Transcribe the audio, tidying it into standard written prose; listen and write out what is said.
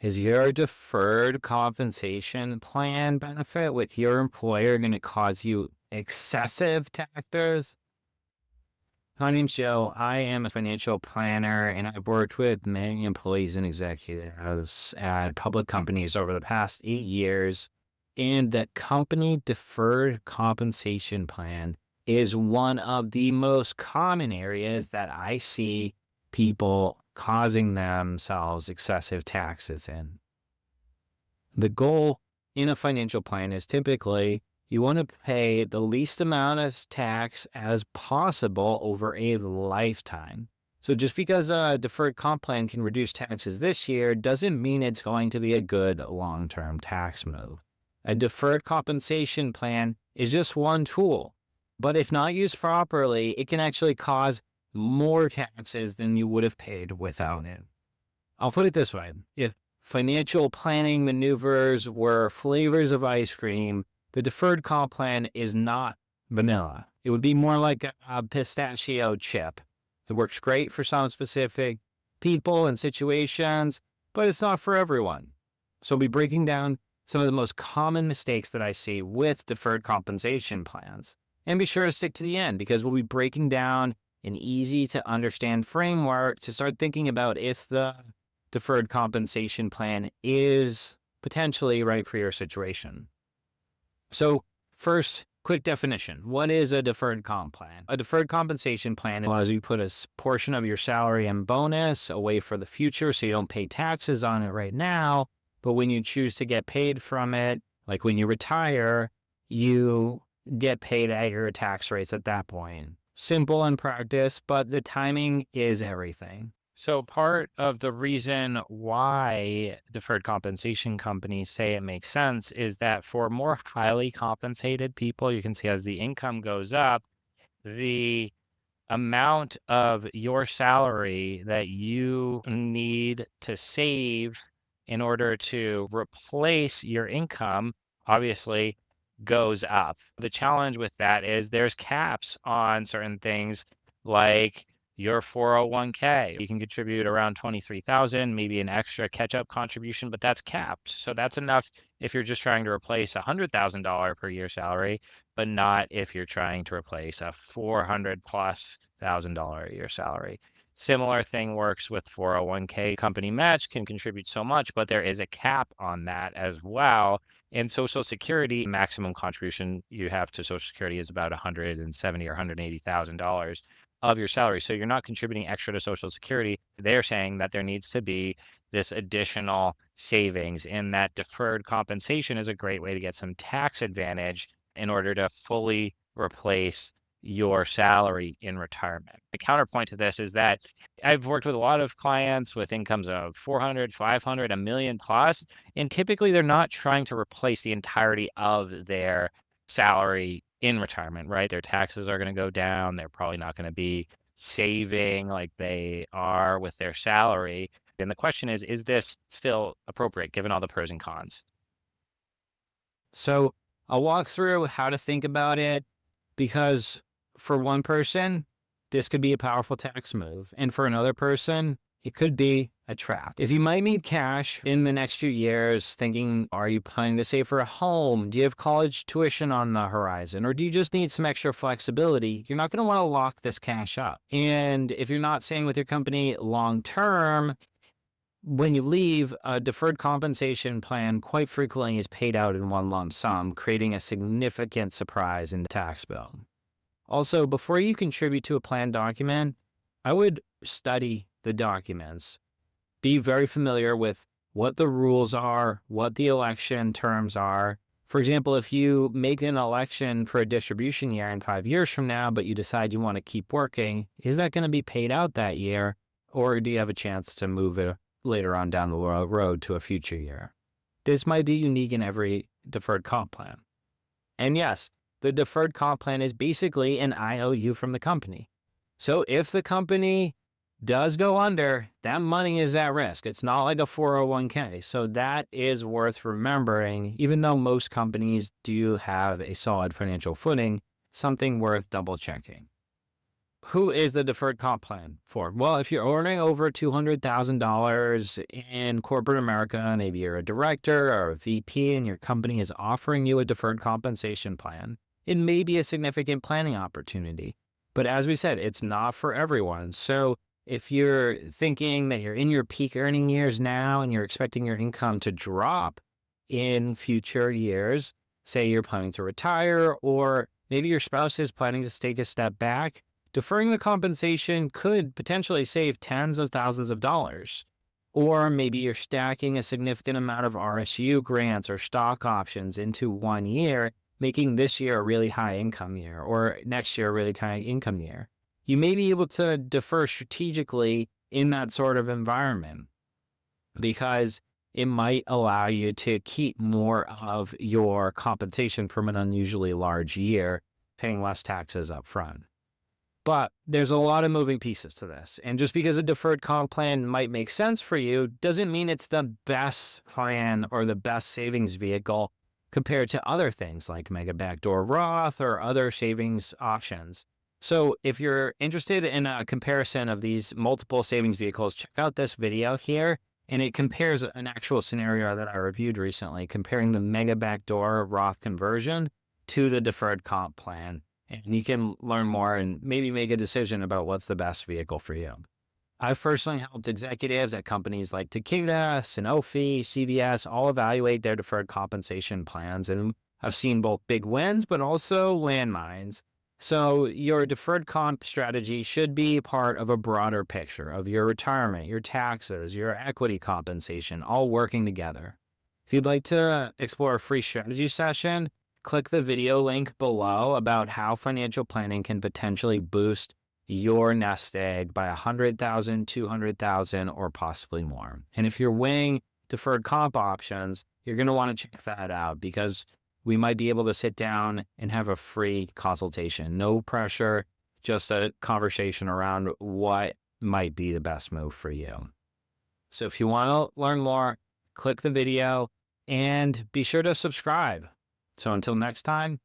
Is your deferred compensation plan benefit with your employer going to cause you excessive taxes? My name's Joe. I am a financial planner and I've worked with many employees and executives at public companies over the past 8 years. And the company deferred compensation plan is one of the most common areas that I see people causing themselves excessive taxes in. The goal in a financial plan is typically you want to pay the least amount of tax as possible over a lifetime. So just because a deferred comp plan can reduce taxes this year doesn't mean it's going to be a good long-term tax move. A deferred compensation plan is just one tool, but if not used properly, it can actually cause more taxes than you would have paid without it. I'll put it this way. If financial planning maneuvers were flavors of ice cream, the deferred comp plan is not vanilla. It would be more like a pistachio chip. It works great for some specific people and situations, but it's not for everyone. So I'll be breaking down some of the most common mistakes that I see with deferred compensation plans. And be sure to stick to the end because we'll be breaking down an easy to understand framework to start thinking about if the deferred compensation plan is potentially right for your situation. So first, quick definition. What is a deferred comp plan? A deferred compensation plan allows you to put a portion of your salary and bonus away for the future so you don't pay taxes on it right now. But when you choose to get paid from it, like when you retire, you get paid at your tax rates at that point. Simple in practice, but the timing is everything. So part of the reason why deferred compensation companies say it makes sense is that for more highly compensated people, you can see as the income goes up, the amount of your salary that you need to save in order to replace your income obviously goes up. The challenge with that is there's caps on certain things like your 401k. You can contribute around 23,000, maybe an extra catch-up contribution, but that's capped. So that's enough if you're just trying to replace $100,000 per year salary, but not if you're trying to replace a 400 plus $1,000 a year salary. Similar thing works with 401k. Company match can contribute so much, but there is a cap on that as well. In Social Security, maximum contribution you have to Social Security is about $170,000 or $180,000 of your salary. So you're not contributing extra to Social Security. They're saying that there needs to be this additional savings, and that deferred compensation is a great way to get some tax advantage in order to fully replace your salary in retirement. The counterpoint to this is that I've worked with a lot of clients with incomes of 400, 500, a million plus, and typically they're not trying to replace the entirety of their salary in retirement, right? Their taxes are going to go down. They're probably not going to be saving like they are with their salary. And the question is this still appropriate given all the pros and cons? So I'll walk through how to think about it because for one person, this could be a powerful tax move. And for another person, it could be a trap. If you might need cash in the next few years, thinking, are you planning to save for a home? Do you have college tuition on the horizon? Or do you just need some extra flexibility? You're not going to want to lock this cash up. And if you're not staying with your company long term, when you leave, a deferred compensation plan quite frequently is paid out in one lump sum, creating a significant surprise in the tax bill. Also, before you contribute to a plan document, I would study the documents. Be very familiar with what the rules are, what the election terms are. For example, if you make an election for a distribution year in 5 years from now, but you decide you want to keep working, is that going to be paid out that year? Or do you have a chance to move it later on down the road to a future year? This might be unique in every deferred comp plan. And yes, the deferred comp plan is basically an IOU from the company. So if the company does go under, that money is at risk. It's not like a 401k. So that is worth remembering, even though most companies do have a solid financial footing, something worth double checking. who is the deferred comp plan for? Well, if you're earning over $200,000 in corporate America, maybe you're a director or a VP and your company is offering you a deferred compensation plan, it may be a significant planning opportunity. But as we said, it's not for everyone. So if you're thinking that you're in your peak earning years now and you're expecting your income to drop in future years, say you're planning to retire or maybe your spouse is planning to take a step back, deferring the compensation could potentially save tens of thousands of dollars. Or maybe you're stacking a significant amount of RSU grants or stock options into 1 year, making this year a really high income year or next year a really high income year. You may be able to defer strategically in that sort of environment because it might allow you to keep more of your compensation from an unusually large year, paying less taxes up front. But there's a lot of moving pieces to this. And just because a deferred comp plan might make sense for you doesn't mean it's the best plan or the best savings vehicle compared to other things like Mega Backdoor Roth or other savings options. So if you're interested in a comparison of these multiple savings vehicles, check out this video here. And it compares an actual scenario that I reviewed recently, comparing the Mega Backdoor Roth conversion to the deferred comp plan. And you can learn more and maybe make a decision about what's the best vehicle for you. I've personally helped executives at companies like Takeda, Sanofi, CVS all evaluate their deferred compensation plans. And I've seen both big wins, but also landmines. So your deferred comp strategy should be part of a broader picture of your retirement, your taxes, your equity compensation, all working together. If you'd like to explore a free strategy session, click the video link below about how financial planning can potentially boost your nest egg by 100,000, 200,000, or possibly more. And if you're weighing deferred comp options, you're going to want to check that out because we might be able to sit down and have a free consultation. No pressure, just a conversation around what might be the best move for you. So if you want to learn more, click the video and be sure to subscribe. So until next time,